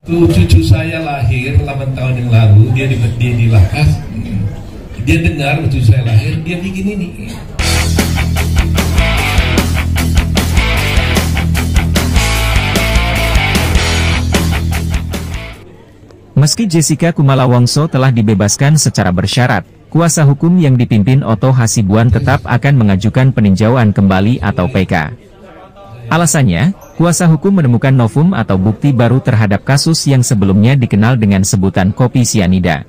Cucu saya lahir 8 tahun yang lalu, dia dilakas, dia dengar cucu saya lahir, dia bikin ini. Meski Jessica Kumala Wongso telah dibebaskan secara bersyarat, kuasa hukum yang dipimpin Otto Hasibuan tetap akan mengajukan peninjauan kembali atau PK. Alasannya, kuasa hukum menemukan novum atau bukti baru terhadap kasus yang sebelumnya dikenal dengan sebutan kopi sianida.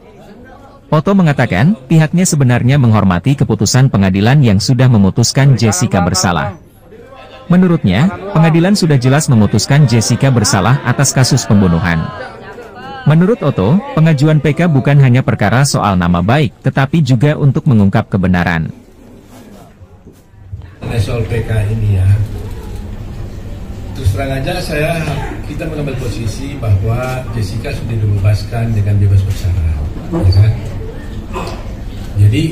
Otto mengatakan, pihaknya sebenarnya menghormati keputusan pengadilan yang sudah memutuskan Jessica bersalah. Menurutnya, pengadilan sudah jelas memutuskan Jessica bersalah atas kasus pembunuhan. Menurut Otto, pengajuan PK bukan hanya perkara soal nama baik, tetapi juga untuk mengungkap kebenaran. Soal PK ini ya, terus terang aja kita mengambil posisi bahwa Jessica sudah dibebaskan dengan bebas bersyarat, ya kan? Jadi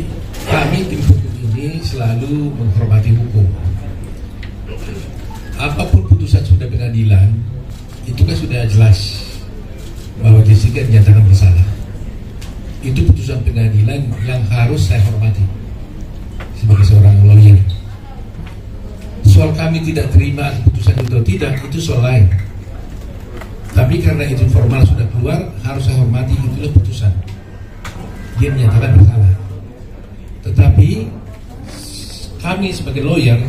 kami tim hukum ini selalu menghormati hukum. Apapun putusan sudah pengadilan, itu kan sudah jelas bahwa Jessica dinyatakan bersalah. Itu putusan pengadilan yang harus saya hormati sebagai seorang lawyer. Soal kami tidak terima putusan itu atau tidak, itu soal lain. Tapi karena itu formal sudah keluar, harus saya hormati, itulah putusan. Dia menyatakan bersalah. Tetapi kami sebagai lawyer,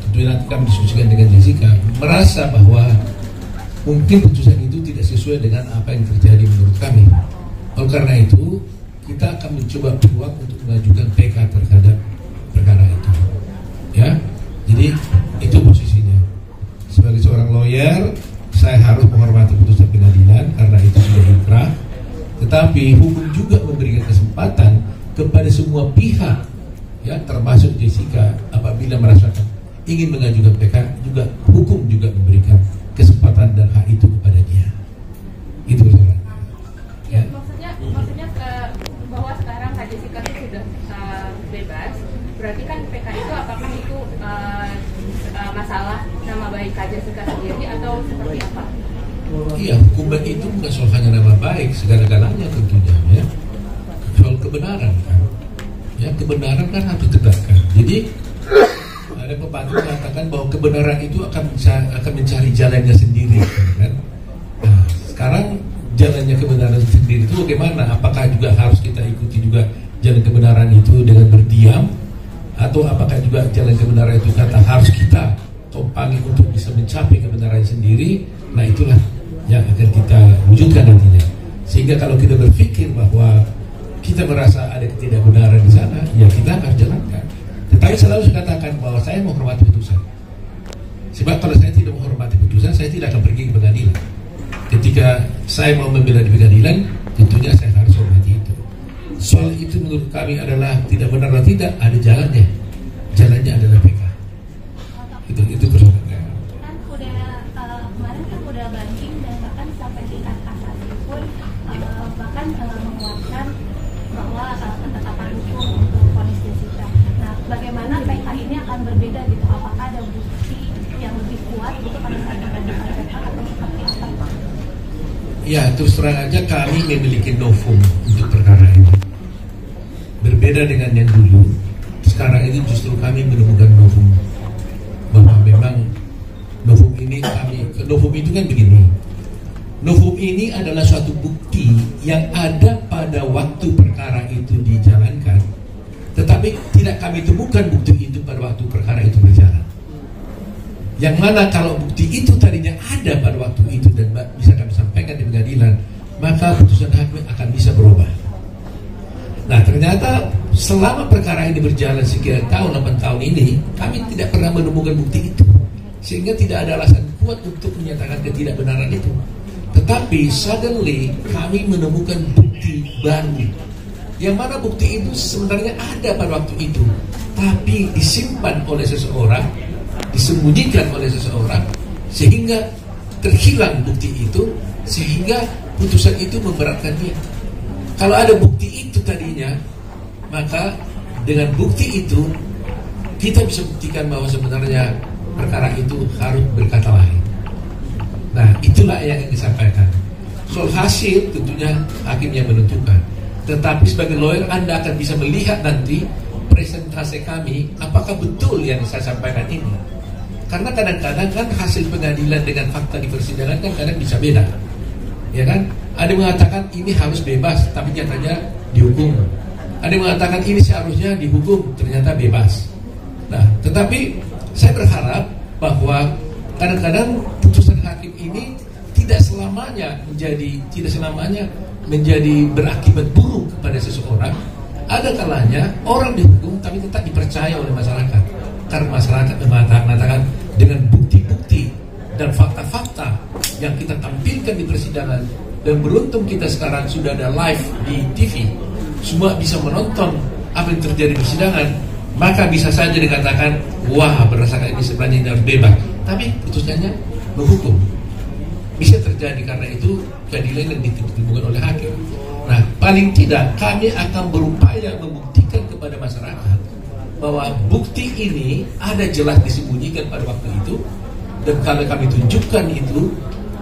tentunya nanti kami diskusikan dengan Jessica, merasa bahwa mungkin putusan itu tidak sesuai dengan apa yang terjadi menurut kami. Oleh karena itu, kita akan mencoba peluang untuk mengajukan PK terhadap perkara itu. Ya, jadi itu posisinya. Sebagai seorang lawyer, saya harus menghormati putusan pengadilan karena itu sudah inkrah. Tetapi hukum juga memberikan kesempatan kepada semua pihak, ya termasuk Jessica, apabila merasakan ingin mengajukan PK, juga hukum juga memberikan kesempatan dan hak itu kepada dia. Itu persoalan. Ya, maksudnya bahwa sekarang Kak Jessica itu sudah bebas, berarti kan PK itu apakah itu masalah nama baik Kak Jessica sendiri atau seperti apa? Iya, hukum itu bukan soal hanya nama baik, segala-galanya tentunya, ya. Soal kebenaran kan. Ya, kebenaran kan harus ditegakkan. Jadi ada pepatah mengatakan bahwa kebenaran itu akan mencari jalannya sendiri, kan? Nah, sekarang jalannya kebenaran sendiri itu bagaimana? Apakah juga harus kita ikuti juga jalan kebenaran itu dengan berdiam, atau apakah juga jalan kebenaran itu kata harus kita tumpangi untuk bisa mencapai kebenaran sendiri? Nah, itulah yang akan kita wujudkan nantinya. Sehingga kalau kita berpikir bahwa kita merasa ada ketidakbenaran di sana, ya kita harus jalankan. Tetapi selalu saya katakan bahwa saya menghormati putusan. Sebab kalau saya tidak menghormati putusan, saya tidak akan pergi ke pengadilan. Ketika saya mau membela di pengadilan, tentunya saya harus hormati itu. Soal itu menurut kami adalah tidak benar atau tidak, ada jalannya. Jalannya adalah PK. Itu persoalannya. Kemarin kan udah banding dan bahkan sampai tingkat kasasi pun bahkan menguatkan bahwa ketetapan hukum untuk vonis Jessica. Nah, bagaimana PK ini akan berbeda gitu? Apakah ada bukti yang lebih kuat gitu pada saat pembentukan PK atau seperti apa? Ya, terus terang aja kami memiliki novum untuk perkara ini. Berbeda dengan yang dulu, sekarang ini justru kami menemukan novum. Bahwa memang novum itu kan begini. Novum ini adalah suatu bukti yang ada pada waktu perkara itu dijalankan, tetapi tidak kami temukan bukti itu pada waktu perkara itu berjalan. Yang mana kalau bukti itu tadinya ada pada waktu itu dan bisa kami sampaikan di pengadilan, maka putusan hakim akan bisa berubah. Nah, ternyata selama perkara ini berjalan sekian tahun, 8 tahun ini, kami tidak pernah menemukan bukti itu. Sehingga tidak ada alasan kuat untuk menyatakan ketidakbenaran itu. Tetapi suddenly kami menemukan bukti baru, yang mana bukti itu sebenarnya ada pada waktu itu, tapi disimpan oleh seseorang, disembunyikan oleh seseorang, sehingga terhilang bukti itu, sehingga putusan itu memberatkan dia. Kalau ada bukti itu tadinya, maka dengan bukti itu kita bisa buktikan bahwa sebenarnya perkara itu harus berkata lain. Nah, itulah yang disampaikan. Soal hasil tentunya hakim yang menentukan. Tetapi sebagai lawyer Anda akan bisa melihat nanti presentasi kami apakah betul yang saya sampaikan ini. Karena kadang-kadang kan hasil pengadilan dengan fakta di persidangan kan kadang bisa beda. Ya kan? Ada yang mengatakan ini harus bebas tapi nyatanya dihukum. Ada yang mengatakan ini seharusnya dihukum, ternyata bebas. Nah, tetapi saya berharap bahwa kadang-kadang putusan hakim ini tidak selamanya menjadi berakibat buruk kepada seseorang. Ada kalanya orang dihukum tapi tetap dipercaya oleh masyarakat karena masyarakat mengatakan dengan bukti-bukti dan fakta-fakta yang kita tampilkan di persidangan, dan beruntung kita sekarang sudah ada live di TV, semua bisa menonton apa yang terjadi di persidangan, maka bisa saja dikatakan wah berdasarkan ini sebenarnya harus bebas, tapi putusannya menghukum. Bisa terjadi karena itu keadilan yang ditemukan oleh hakim. Nah, paling tidak kami akan berupaya membuktikan kepada masyarakat bahwa bukti ini ada jelas disembunyikan pada waktu itu, dan kalau kami tunjukkan itu,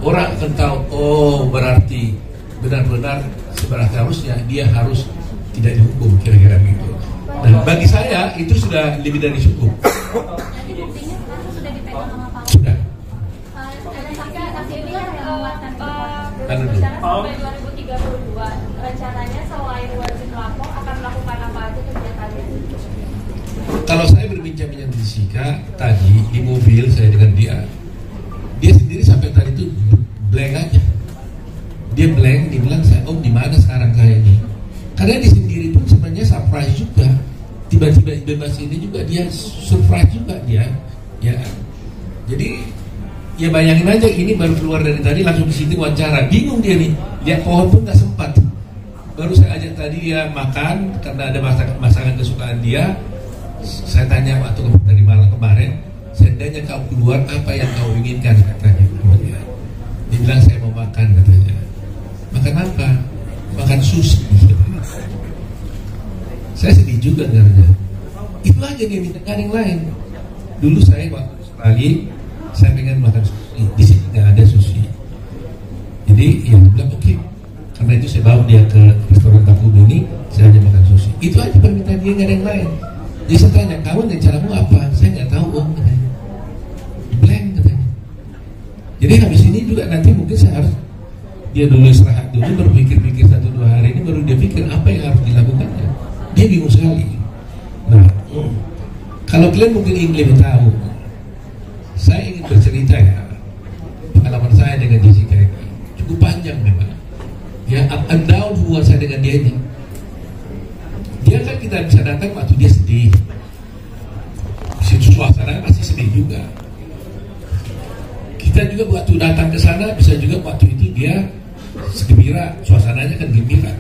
orang akan tahu, oh berarti benar-benar seharusnya dia harus tidak dihukum, kira-kira begitu. Dan bagi saya itu sudah lebih dari cukup. Jadi buktinya sekarang sudah dipegang sama Pak. Sudah. Ada saksi ini yang menguatkan Berbicara sampai 2032, rencananya selain wajib lapor akan melakukan apa aja kegiatannya? Kalau saya berbincang-bincang di Jessica tadi di mobil saya dengan dia sendiri sampai tadi itu blank aja. Dia blank, dia bilang saya, oh di mana sekarang saya ini? Karena dia sendiri pun sebenarnya surprise juga. Tiba-tiba bebas ini juga dia surprise juga dia. Ya, jadi ya bayangin aja ini baru keluar dari tadi langsung ke situ wawancara, bingung dia nih, lihat pohon pun nggak sempat. Baru saya ajak tadi dia makan karena ada masakan kesukaan dia. Saya tanya waktu tadi malam kemarin, seandainya kau keluar apa yang kau inginkan, katanya. Dia bilang saya mau makan, katanya. Makan apa? Makan sushi. Saya sedih juga dengarnya. Itu aja dia minta, kan yang lain. Dulu saya waktu Australia, saya pengen makan sushi. Di sini nggak ada sushi. Jadi ya bilang oke. Karena itu saya bawa dia ke restoran Takudo ini, saya hanya makan sushi. Itu aja permintaan dia, nggak ada yang lain. Jadi saya tanya, kamu rencanamu apa? Saya nggak tahu om, katanya. Blank, katanya. Jadi habis ini juga nanti mungkin saya harus dia dulu istirahat dulu, baru pikir-pikir 1-2 hari ini, baru dia pikir apa yang harus dilakukannya. Dia bingung sekali. Nah, kalau kalian mungkin ingin lebih tahu, saya ingin bercerita ya pengalaman saya dengan Jessica ini cukup panjang memang. Ya, up and down hubungan saya dengan dia ini. Dia kan kita bisa datang waktu dia sedih. Suasana pasti sedih juga. Kita juga waktu datang ke sana bisa juga waktu itu dia gembira, suasananya kan gembira.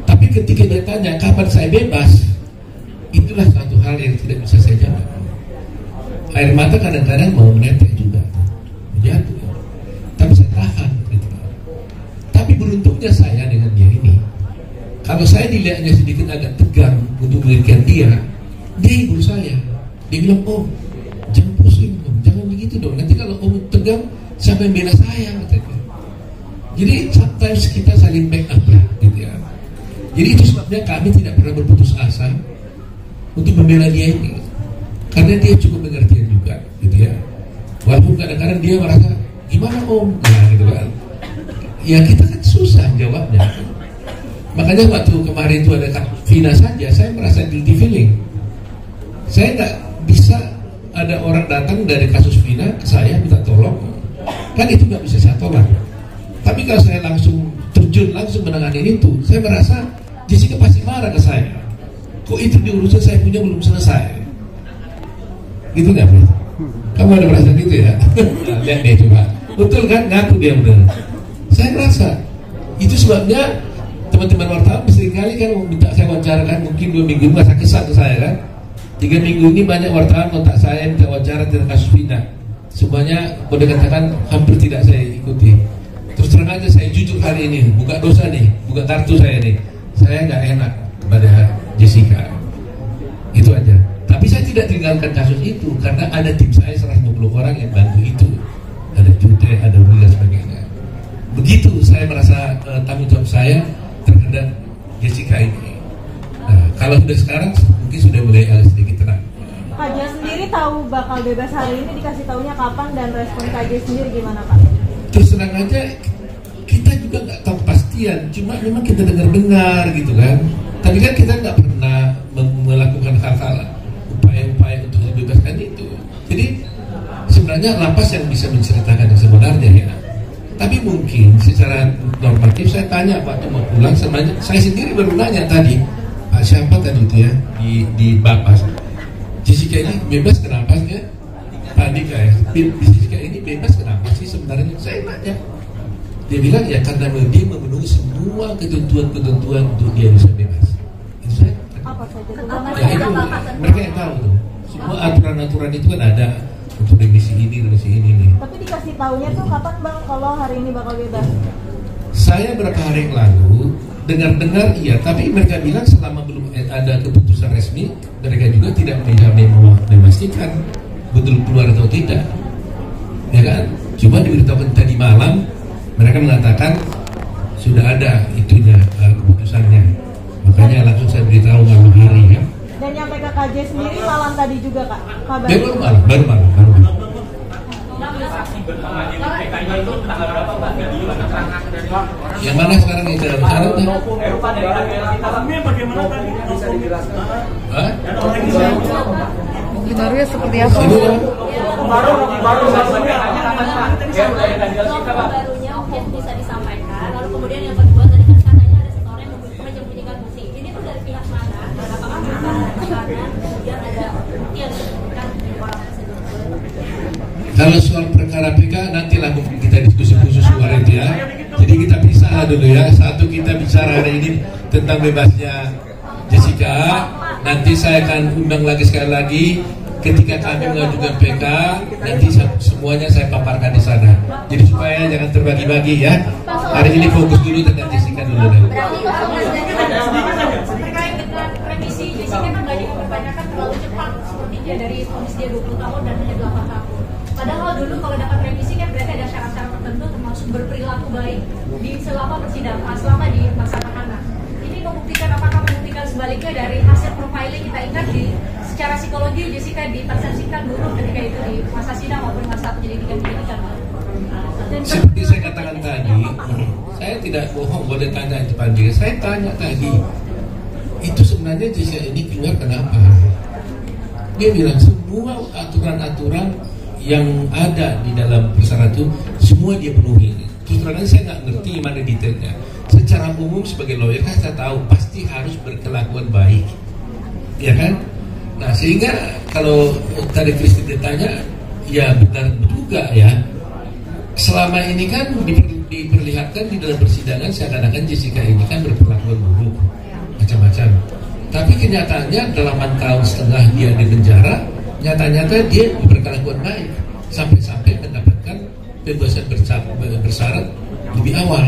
Tapi ketika dia tanya kapan saya bebas, itulah satu hal yang tidak bisa saya jawab. Air mata kadang-kadang mau menetes juga, jatuh. Tapi saya tahan. Gitu. Tapi beruntungnya saya dengan dia ini, kalau saya dilihatnya sedikit agak tegang untuk memberikan dia hibur saya. Dia bilang, oh jangan pusing, jangan begitu dong. Nanti kalau om tegang, siapa yang bela saya? Katanya. Jadi sometimes kita saling back up lah, gitu ya. Jadi itu sebabnya kami tidak pernah berputus asa untuk membela dia ini, karena dia cukup pengertian juga, gitu ya. Walaupun kadang-kadang dia merasa gimana om, nah gitu kan. Ya kita kan susah jawabnya. Makanya waktu kemarin itu ada kasus Vina saja, saya merasa guilty feeling. Saya nggak bisa ada orang datang dari kasus Vina ke saya minta tolong, kan itu nggak bisa saya tolak. Tapi kalau saya langsung terjun langsung menangani itu, saya merasa Jessica pasti marah ke saya. Kok itu diurusan saya punya belum selesai? Gitu nggak bro? Kamu ada merasa gitu ya? Nah, lihat deh coba, betul kan? Ngaku dia benar. Saya merasa itu sebabnya teman-teman wartawan seringkali kan minta saya wawancara kan, mungkin 2 minggu masa kesal ke saya kan. 3 minggu ini banyak wartawan kontak saya minta wawancara tentang kasus Vina. Semuanya boleh katakan hampir tidak saya ikuti. Terus terang aja saya jujur hari ini, buka dosa nih, buka kartu saya nih. Saya nggak enak kepada Jessica. Itu aja. Tapi saya tidak tinggalkan kasus itu karena ada tim saya 150 orang yang bantu itu. Ada Jute, ada Ruli dan sebagainya. begitu saya merasa tanggung jawab saya terhadap Jessica ini. Nah, kalau sudah sekarang mungkin sudah mulai sedikit tenang. Kak J sendiri tahu bakal bebas hari ini, dikasih taunya kapan, dan respon Kak J sendiri gimana Pak? Terus terang aja kita juga nggak tahu pastian, cuma memang kita dengar-dengar gitu kan. Tapi kan kita nggak pernah melakukan hal-hal upaya-upaya untuk dibebaskan itu. Jadi sebenarnya lapas yang bisa menceritakan yang sebenarnya ya. Tapi mungkin secara normatif saya tanya waktu mau pulang, saya sendiri baru nanya tadi, Pak siapa tadi itu ya di Bapas, Jessica ini bebas kenapa ya? Pak Dika ya, Jessica ini bebas kenapa sih sebenarnya? Saya nanya, dia bilang ya karena dia memenuhi semua ketentuan-ketentuan untuk dia bisa bebas. Itu saya. Apa saja? Ya itu mereka yang tahu tuh. Semua aturan-aturan itu kan ada untuk remisi ini nih. Tapi dikasih taunya tuh kapan Bang kalau hari ini bakal bebas? Saya beberapa hari yang lalu dengar iya, tapi mereka bilang selama belum ada keputusan resmi, mereka juga tidak memastikan betul keluar atau tidak, ya kan? Cuma diberitahukan tadi malam, mereka mengatakan sudah ada itunya keputusannya, makanya langsung saya beritahu malam hari ya. Dan nyampe ke KJ sendiri malam tadi juga Kak? Kabar? Ya baru malam. Yang mana sekarang yang tidak bersalah? Barunya seperti apa? Barunya mungkin bisa disampaikan. Lalu kemudian yang kedua tadi kan katanya ada satu orang yang menyembunyikan bukti. Ini tuh dari pihak mana? Dan apakah karena kemudian ada bukti yang disebutkan di orang tersebut? Kalau soal perkara PK nantilah kita diskusi khusus soal itu ya. Jadi kita pisah dulu ya. Satu kita bicara hari ini tentang bebasnya Jessica. Nanti saya akan undang lagi sekali lagi ketika kami mengajukan PK. Nanti semuanya saya paparkan di sana. Jadi supaya jangan terbagi-bagi ya. Hari ini fokus dulu tentang Jessica dulu. Terkait dengan revisi Jessica kan banyak mempertanyakan terlalu cepat sepertinya dari vonis dia 20 tahun dan hanya 8 tahun. Padahal dulu kalau dapat revisi kan berarti ada syarat-syarat tertentu termasuk berperilaku baik di selama persidangan, selama di masa tahanan. Ini apakah membuktikan sebaliknya dari hasil profiling kita ingat secara psikologi Jessica dipersepsikan dulu ketika itu di masa sidang maupun masa penyelidikan. Seperti saya katakan tadi, saya tidak bohong, boleh tanya itu Pandiri. Saya tanya tadi, itu sebenarnya Jessica ini keluar kenapa? Dia bilang semua aturan-aturan yang ada di dalam persyaratan itu semua dia penuhi. Terus terang saya nggak ngerti mana detailnya. Secara umum sebagai lawyer kan saya tahu pasti harus berkelakuan baik, ya kan? Nah sehingga kalau tadi Kristi ditanya, ya benar juga ya. Selama ini kan diperlihatkan di dalam persidangan seakan-akan Jessica ini kan berperlakuan buruk, macam-macam. Tapi kenyataannya dalam 4 tahun setengah dia di penjara, nyata-nyata dia berkelakuan baik sampai-sampai mendapatkan pembebasan bersyarat lebih awal,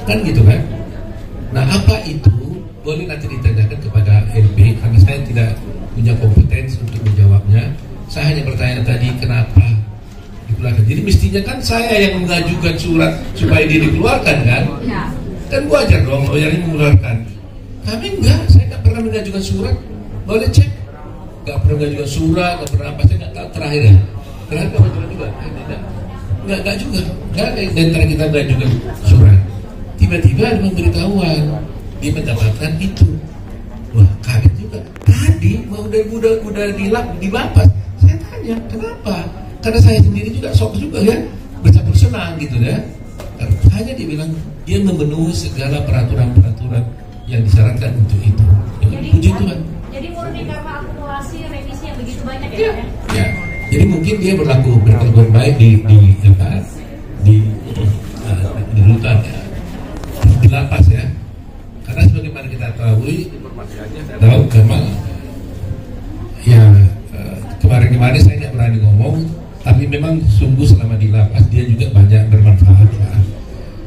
kan gitu kan? Nah apa itu boleh nanti ditanyakan kepada LP karena saya tidak punya kompetensi untuk menjawabnya. Saya hanya bertanya tadi kenapa dikeluarkan. Jadi mestinya kan saya yang mengajukan surat supaya dia dikeluarkan kan? Kan wajar dong lawyer ini mengeluarkan. Kami enggak, saya nggak pernah mengajukan surat. Boleh cek. Nggak pernah mengajukan surat, nggak pernah apa, saya nggak tahu terakhir ya. Terakhir mengajukan juga, tidak. Nggak juga. Nggak ada yang antara kita mengajukan surat. Tiba-tiba ada pemberitahuan dia mendapatkan itu. Wah kaget juga. Tadi udah di Bapas. Saya tanya kenapa? Karena saya sendiri juga sok juga ya, bercampur senang gitu ya. Hanya dibilang dia memenuhi segala peraturan-peraturan yang disyaratkan untuk itu. Puji Tuhan. Jadi murni karena akumulasi revisi yang begitu banyak ya? Ya. Jadi mungkin dia berkelakuan baik di rutan ya, di lapas ya. Karena sebagaimana kita tahu Kemal ya kemarin saya tidak berani ngomong, tapi memang sungguh selama di lapas dia juga banyak bermanfaat ya.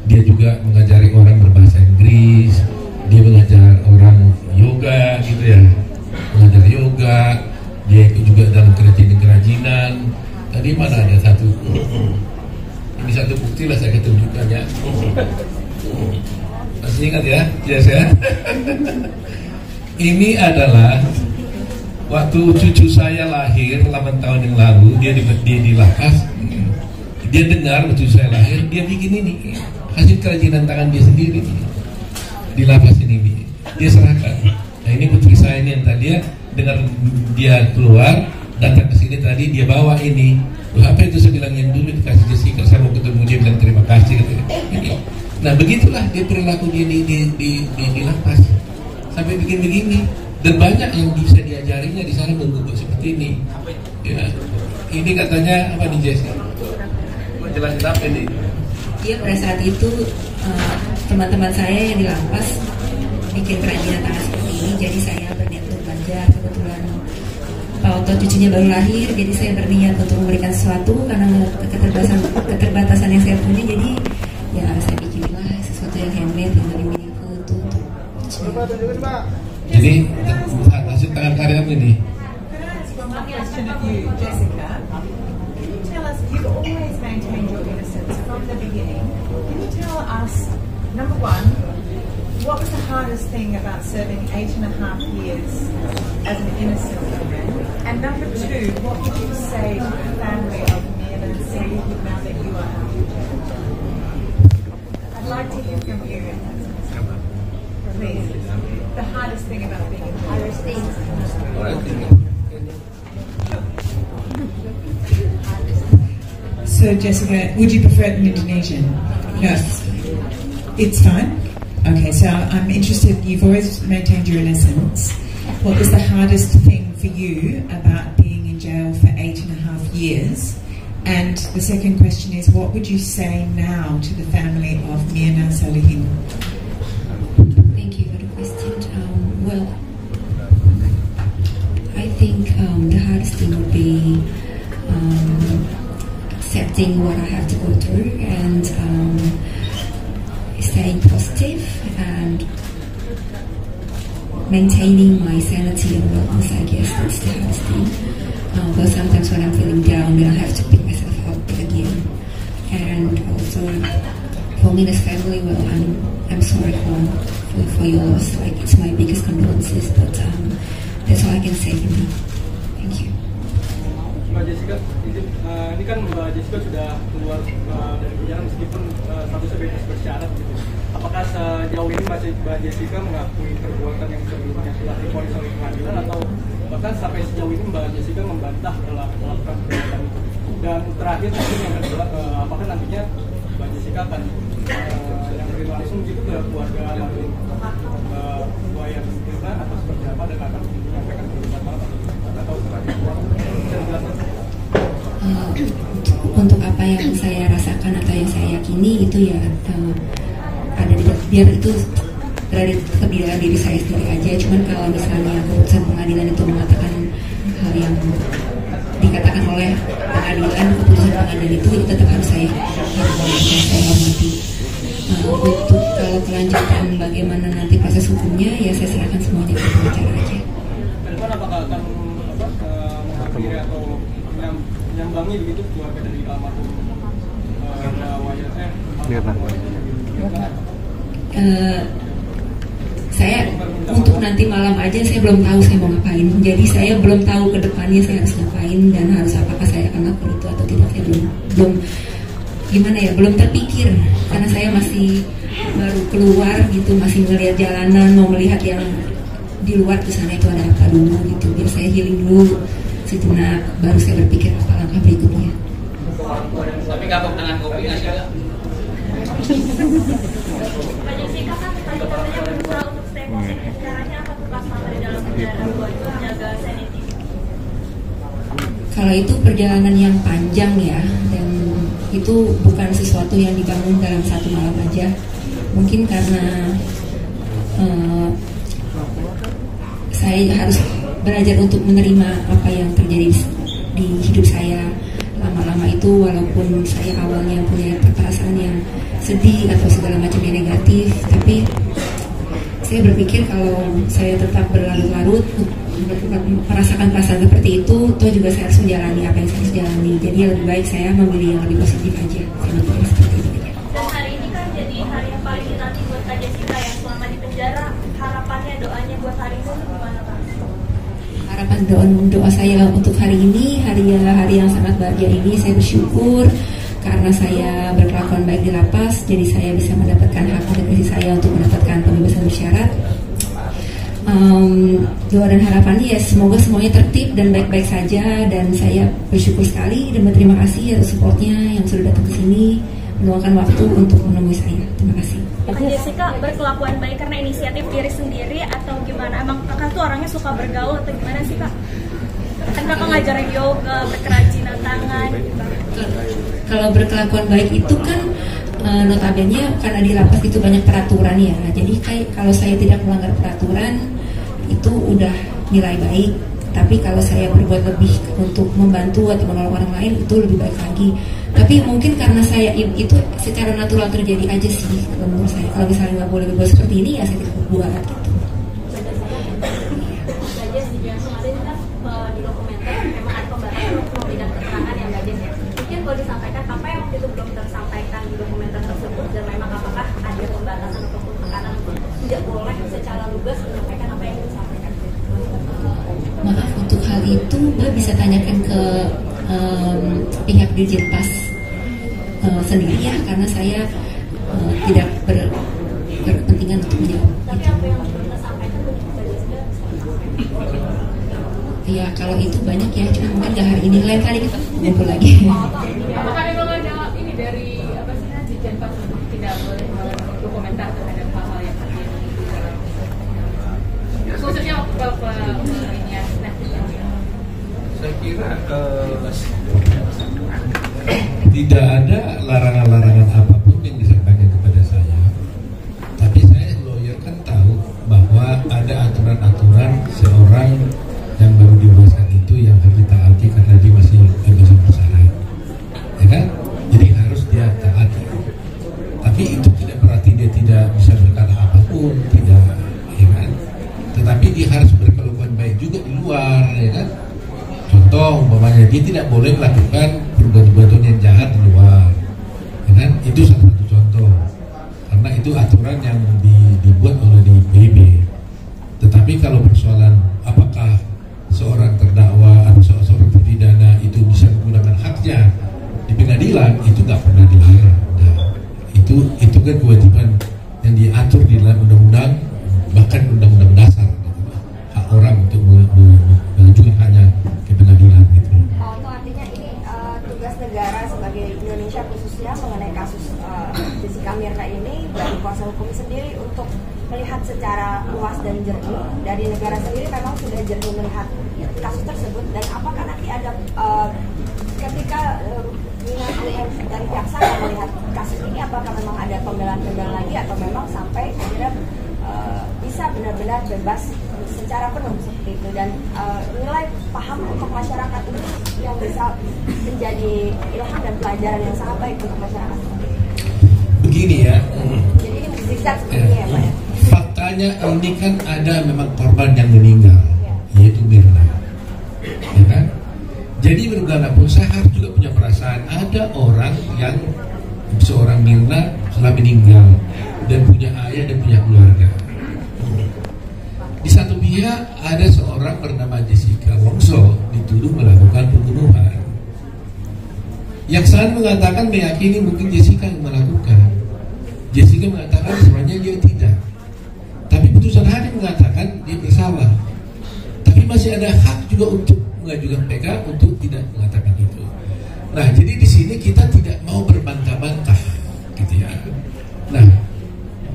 Dia juga mengajari orang berbahasa Inggris, dia mengajar orang yoga gitu ya, mengajar yoga, dia ikut juga dalam kerajinan. Tadi mana ada satu ini satu buku Pastilah saya ketunjukkan ya. Masih ingat ya? Yes ya. Ini adalah waktu cucu saya lahir 8 tahun yang lalu, dia di lapas. Dia dengar waktu saya lahir, dia bikin ini hasil kerajinan tangan dia sendiri di lapas ini. Dia serahkan. Nah ini putri saya ini yang tadi ya dengar dia keluar datang ke sini tadi, dia bawa ini. Loh, apa itu saya bilang yang dulu dikasih Jessica, saya mau ketemu dia bilang terima kasih katanya. Nah begitulah dia perilaku dia di lapas sampai bikin begini. Dan banyak yang bisa diajarinya di sana membuat seperti ini. Ya, ini katanya apa nih Jessica? Mau jelasin apa ini? Iya, pada saat itu teman-teman saya yang di lapas bikin kerajinan tangan seperti ini, jadi saya berniat untuk belajar. Kebetulan waktu cucunya baru lahir, jadi saya berniat untuk memberikan sesuatu karena keterbatasan yang saya punya. Jadi ya saya bikinlah sesuatu yang handmade yang lebih meaningful untuk cucunya. Jadi hasil tangan karyamu ini. Question of you, Jessica. Can you tell us, you've always maintained your innocence from the beginning. Can you tell us, number one, what was the hardest thing about serving 8.5 years as an innocent man? And number two, what would you say to the family of Mirna Salihin now that you are out? I'd like to hear from you. Please. The hardest thing about being in the hardest thing. So, Jessica, would you prefer it in Indonesian? No, it's fine. Okay, so I'm interested. You've always maintained your innocence. What was the hardest thing for you about being in jail for 8.5 years? And the second question is, what would you say now to the family of Mirna Salihin? Thank you for the question. Well, I think the hardest thing would be accepting what I have to go through and staying positive and maintaining my sanity and wellness. I guess that's the hardest thing. But sometimes when I'm feeling down, then I have to pick myself up again. And also, for me, this family, well, I'm sorry for your loss. Like, it's my biggest condolences, but that's all I can say for now. Thank you. Mbak Jessica, ini kan Mbak Jessica sudah keluar dari penjara meskipun statusnya bebas bersyarat gitu. Apakah sejauh ini masih Mbak Jessica mengakui perbuatan yang sebelumnya telah divonis oleh pengadilan, atau bahkan sampai sejauh ini Mbak Jessica membantah telah melakukan perbuatan itu? Dan terakhir mungkin yang kedua, apakah nantinya Mbak Jessica akan yang beri langsung gitu ke keluarga almarhum Wayan Mirna atau seperti apa, dan akan menyampaikan perbuatan atau untuk apa yang saya rasakan atau yang saya yakini itu ya ada di biar itu dari kebiasaan diri saya sendiri aja. Cuman kalau misalnya keputusan pengadilan itu mengatakan hal yang dikatakan oleh pengadilan, keputusan pengadilan itu tetap harus saya hormati. Untuk kalau kelanjutan bagaimana nanti proses hukumnya, ya saya serahkan semuanya ke pengacara aja. Kedepan apakah akan mengakhiri atau menyambangi begitu keluarga dari almarhum saya untuk nanti malam aja saya belum tahu saya mau ngapain. Jadi saya belum tahu ke depannya saya harus ngapain dan harus apakah saya akan lakukan itu atau tidak. Saya belum gimana ya, belum terpikir karena saya masih baru keluar gitu, masih melihat jalanan, mau melihat yang di luar di sana itu ada apa dulu gitu. Biar saya healing dulu sejenak, baru saya berpikir apa langkah berikutnya. Tapi kapok dengan kopi nggak sih? Mbak Jessica kan tadi katanya berusaha untuk stay positif. Caranya apa tuh pas mama di dalam penjara buat menjaga sanity? Kalau itu perjalanan yang panjang ya, dan itu bukan sesuatu yang dibangun dalam satu malam aja. Mungkin karena saya harus belajar untuk menerima apa yang terjadi di hidup saya lama-lama itu, walaupun saya awalnya punya perasaan yang sedih atau segala macam yang negatif, tapi saya berpikir kalau saya tetap berlarut-larut merasakan perasaan seperti itu, toh juga saya harus menjalani apa yang saya harus jalani. Jadi lebih baik saya memilih yang lebih positif aja. Seperti itu. Dan hari ini kan jadi hari yang paling dinanti buat Kak Jessica yang selama di penjara. Harapannya, doanya buat hari ini gimana Kak? Harapan doa saya untuk hari ini, hari yang sangat bahagia ini, saya bersyukur karena saya berkelakuan baik di lapas, jadi saya bisa mendapatkan hak asasi saya untuk mendapatkan pembebasan bersyarat. Doa dan harapannya ya semoga semuanya tertib dan baik-baik saja, dan saya bersyukur sekali dan berterima kasih atas supportnya yang sudah datang ke sini meluangkan waktu untuk menemui saya. Terima kasih. Kak Jessica berkelakuan baik karena inisiatif diri sendiri atau gimana? Emang kakak tuh orangnya suka bergaul atau gimana sih Kak? Kan kakak ngajarin yoga, berkerajinan tangan gitu. Kalau berkelakuan baik itu kan notabene karena di lapas itu banyak peraturan ya. Jadi kalau saya tidak melanggar peraturan itu udah nilai baik. Tapi kalau saya berbuat lebih untuk membantu atau menolong orang lain itu lebih baik lagi. Tapi mungkin karena saya itu secara natural terjadi aja sih kalau menurut saya. Kalau misalnya nggak boleh berbuat seperti ini ya saya tidak berbuat gitu. Di dokumenter memang ada pembahasan hukum tidak keterangan yang Mbak Jess ya. Mungkin boleh disampaikan apa yang waktu itu belum tersampaikan di dokumenter tersebut, dan memang apakah ada pembatasan ataupun tekanan untuk tidak boleh secara lugas menyampaikan apa yang disampaikan. Maaf, untuk hal itu Mbak bisa tanyakan ke pihak Dirjenpas sendiri ya, karena saya tidak berkepentingan untuk menjawab. Tapi apa yang belum tersampaikan Mbak Jessica? Ya kalau itu banyak ya, cuma mungkin nggak hari ini, lain kali kita ngumpul lagi. Apakah memang ada ini dari apa sih Dirjenpas tidak boleh berkomentar terhadap hal-hal yang terjadi? Khususnya ini ya. Saya kira tidak ada larangan-larangan apapun yang disampaikan kepada saya. Tapi saya lawyer kan tahu bahwa ada aturan-aturan seorang yang baru dibebaskan itu yang harus ditaati karena dia masih bebas bersyarat, ya kan? Jadi harus dia taati. Tapi itu tidak berarti dia tidak bisa berkata apapun, tidak, ya kan? Tetapi dia harus berkelakuan baik juga di luar, ya kan? Contoh, umpamanya dia tidak boleh melakukan perbuatan yang jahat di luar, ya kan? Itu salah satu contoh. Karena itu aturan yang dibuat oleh DPB. Tetapi kalau persoalan apakah seorang terdakwa atau seorang terpidana itu bisa menggunakan haknya di pengadilan, itu nggak pernah dilarang. Nah, itu kan kewajiban yang diatur di dalam undang-undang, bahkan undang-undang dasar, gitu. Hak orang untuk mengajukan haknya ke pengadilan gitu. Itu artinya ini tugas negara sebagai Indonesia khususnya mengenai kasus Jessica Mirna ini dari kuasa hukum sendiri untuk melihat secara luas dan jernih. Dari negara sendiri memang sudah jernih melihat kasus tersebut, dan apakah nanti ada ketika dari jaksa melihat kasus ini, apakah memang ada pembelaan lagi atau memang sampai akhirnya bisa benar-benar bebas secara penuh seperti itu, dan nilai paham untuk masyarakat ini yang bisa menjadi ilham dan pelajaran yang sangat baik untuk masyarakat. Begini ya. Jadi ini zigzag seperti ini ya Pak ya. Faktanya ini kan ada memang korban yang meninggal, yaitu Mirna, ya kan? Jadi bagaimanapun saya harus juga punya perasaan ada orang yang seorang Mirna telah meninggal dan punya ayah dan punya keluarga. Di satu pihak ada seorang bernama Jessica Wongso dituduh melakukan pembunuhan. Yang saya mengatakan meyakini mungkin Jessica yang melakukan. Jessica mengatakan sebenarnya dia tidak. Tapi putusan hakim mengatakan dia bersalah. Tapi masih ada hak juga untuk mengajukan PK untuk tidak mengatakan itu. Nah, jadi di sini kita tidak mau berbantah-bantah, gitu ya. Nah,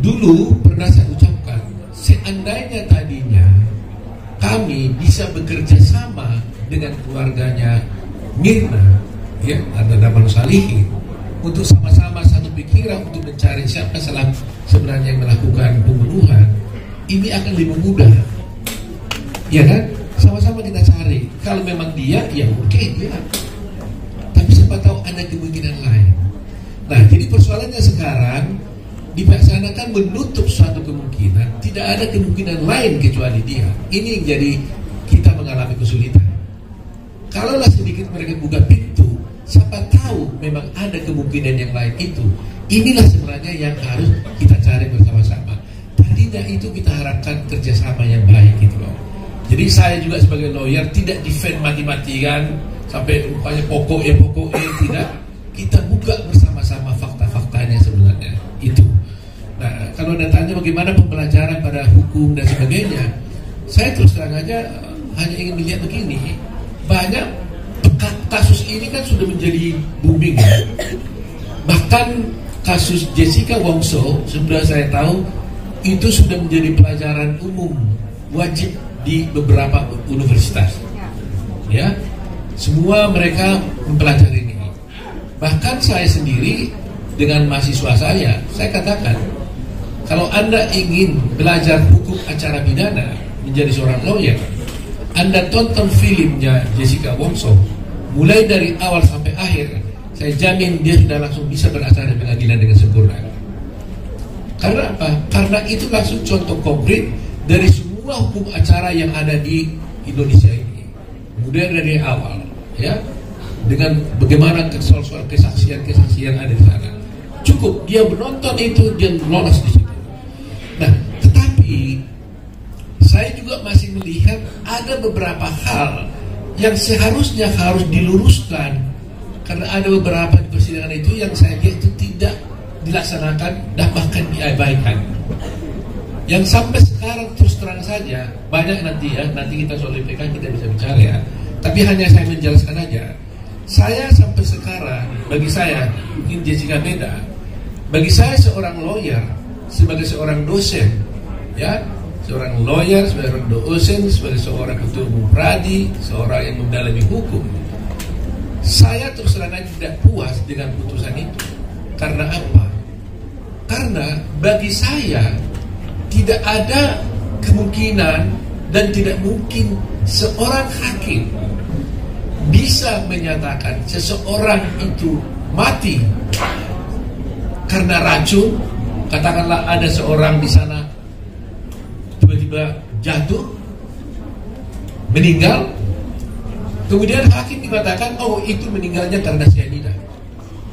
dulu pernah saya ucapkan, seandainya tadinya kami bisa bekerja sama dengan keluarganya Mirna, ya, ada Daman Salihin, untuk sama-sama satu pikiran untuk mencari siapa sebenarnya yang melakukan pembunuhan, ini akan lebih mudah, ya kan? Sama-sama kita cari. Kalau memang dia, ya oke, dia. Tapi siapa tahu ada kemungkinan lain. Nah, jadi persoalannya sekarang dilaksanakan menutup suatu kemungkinan, tidak ada kemungkinan lain kecuali dia. Ini yang jadi kita mengalami kesulitan. Kalaulah sedikit mereka buka pintu, siapa tahu memang ada kemungkinan yang lain itu. Inilah sebenarnya yang harus kita cari bersama-sama. Tadinya itu kita harapkan kerjasama yang baik gitu loh. Jadi saya juga sebagai lawyer tidak defend mati-matian sampai rupanya pokoknya tidak. Kita buka bersama-sama fakta-faktanya sebenarnya itu. Nah, kalau datanya bagaimana pembelajaran pada hukum dan sebagainya, saya terus terang aja hanya ingin melihat begini. Banyak kasus ini kan sudah menjadi booming. Bahkan kasus Jessica Wongso, sudah saya tahu itu sudah menjadi pelajaran umum wajib di beberapa universitas. Ya, semua mereka mempelajari ini. Bahkan saya sendiri dengan mahasiswa saya katakan, kalau Anda ingin belajar hukum acara pidana menjadi seorang lawyer, Anda tonton filmnya Jessica Wongso, mulai dari awal sampai akhir, saya jamin dia sudah langsung bisa beracara di pengadilan dengan sempurna. Karena apa? Karena itu langsung contoh konkret dari semua hukum acara yang ada di Indonesia ini. Mulai dari awal, ya, dengan bagaimana soal kesaksian ada di sana. Cukup dia menonton itu, dia lolos di situ. Nah, tetapi saya juga masih melihat ada beberapa hal yang seharusnya harus diluruskan, karena ada beberapa di persidangan itu yang saya lihat itu tidak dilaksanakan dan bahkan diabaikan. Yang sampai sekarang terus terang saja banyak nanti kita soal IPK kita bisa bicara ya. Tapi hanya saya menjelaskan aja. Saya sampai sekarang, bagi saya mungkin Jessica beda. Bagi saya seorang lawyer sebagai seorang dosen, ya, seorang lawyer, sebagai seorang dosen, sebagai seorang ketua umum pradi, seorang yang mendalami hukum, saya terus terang tidak puas dengan putusan itu. Karena apa? Karena bagi saya tidak ada kemungkinan dan tidak mungkin seorang hakim bisa menyatakan seseorang itu mati karena racun. Katakanlah ada seorang di sana tiba-tiba jatuh, meninggal, kemudian hakim mengatakan, oh itu meninggalnya karena cyanida,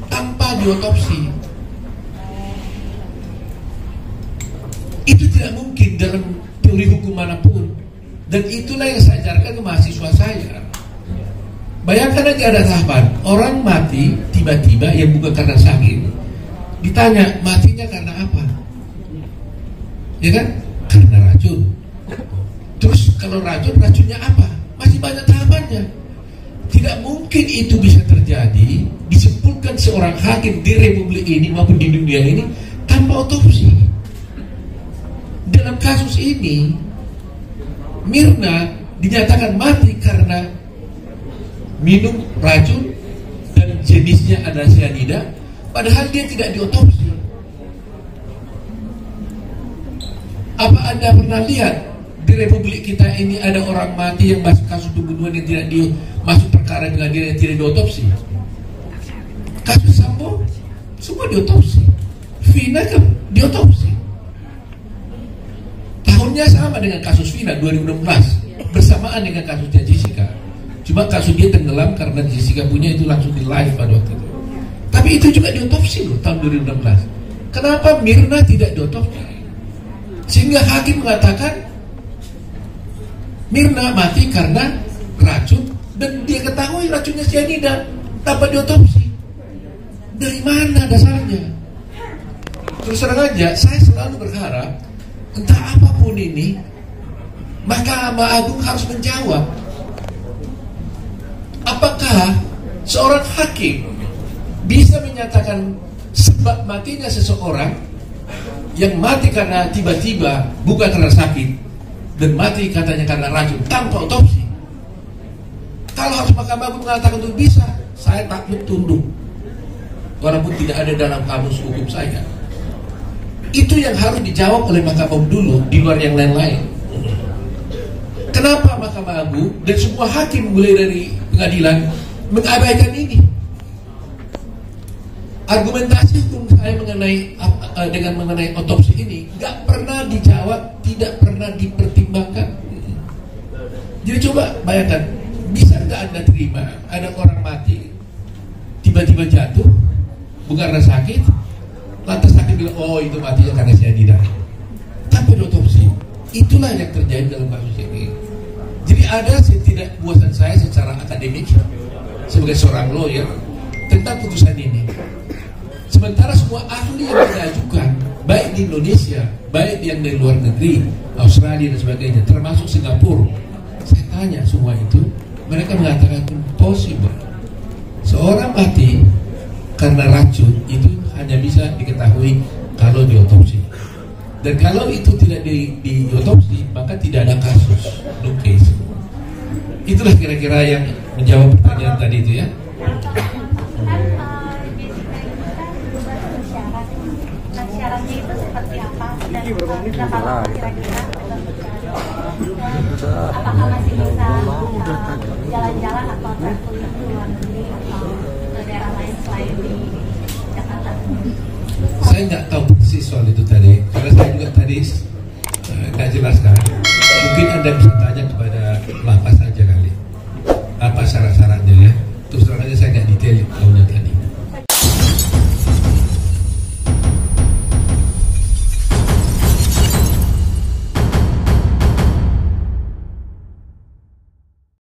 tanpa diotopsi. Itu tidak mungkin dalam teori hukum manapun. Dan itulah yang saya ajarkan ke mahasiswa saya. Bayangkan aja ada tahapan orang mati tiba-tiba yang bukan karena sakit. Ditanya matinya karena apa? Ya kan? Karena racun. Terus kalau racunnya apa? Masih banyak tahapannya. Tidak mungkin itu bisa terjadi disimpulkan seorang hakim di republik ini maupun di dunia ini tanpa otopsi. Dalam kasus ini Mirna dinyatakan mati karena minum racun dan jenisnya adalah cyanida, padahal dia tidak diotopsi. Apa Anda pernah lihat di republik kita ini ada orang mati yang masuk kasus pembunuhan yang tidak masuk perkara pengadilan yang tidak diotopsi? Kasus Sambo semua diotopsi, Vina kan diotopsi. Tahunnya sama dengan kasus Vina 2016, bersamaan dengan kasusnya Jessica. Cuma kasus dia tenggelam karena Jessica punya itu langsung di live pada waktu itu. Tapi itu juga diotopsi loh tahun 2016. Kenapa Mirna tidak diotopsi? Sehingga hakim mengatakan Mirna mati karena racun dan dia ketahui racunnya cyanida tanpa diotopsi. Dari mana dasarnya? Terus terang aja, saya selalu berharap entah apapun ini, Mahkamah Agung harus menjawab. Apakah seorang hakim bisa menyatakan sebab matinya seseorang yang mati karena tiba-tiba bukan karena sakit dan mati katanya karena racun tanpa otopsi? Kalau harus Mahkamah Agung mengatakan itu bisa, saya takut tunduk, walaupun tidak ada dalam kamus hukum saya. Itu yang harus dijawab oleh Mahkamah Agung dulu, di luar yang lain-lain. Kenapa Mahkamah Agung dan semua hakim mulai dari pengadilan mengabaikan ini? Argumentasi hukum saya mengenai otopsi ini nggak pernah dijawab, tidak pernah dipertimbangkan. Jadi coba bayangkan, bisa nggak Anda terima ada orang mati tiba-tiba jatuh bukan karena sakit, lantas sakit bilang oh itu matinya karena cyanida, tanpa diotopsi. Itulah yang terjadi dalam kasus ini. Jadi ada ketidakpuasan saya secara akademik sebagai seorang lawyer tentang putusan ini. Sementara semua ahli yang diajukan, baik di Indonesia, baik yang dari luar negeri, Australia dan sebagainya, termasuk Singapura, saya tanya semua itu, mereka mengatakan impossible. Seorang mati karena racun itu hanya bisa diketahui kalau diotopsi. Dan kalau itu tidak diotopsi, maka tidak ada kasus, no case. Itulah kira-kira yang menjawab pertanyaan tadi itu ya. Syaratnya itu seperti apa dan berapa lama kira-kira apakah masih bisa jalan-jalan atau kuliah ke luar negeri atau ke daerah lain selain di Jakarta? Saya nggak tahu persis soal itu tadi, karena saya juga tadi nggak jelaskan. Mungkin Anda bisa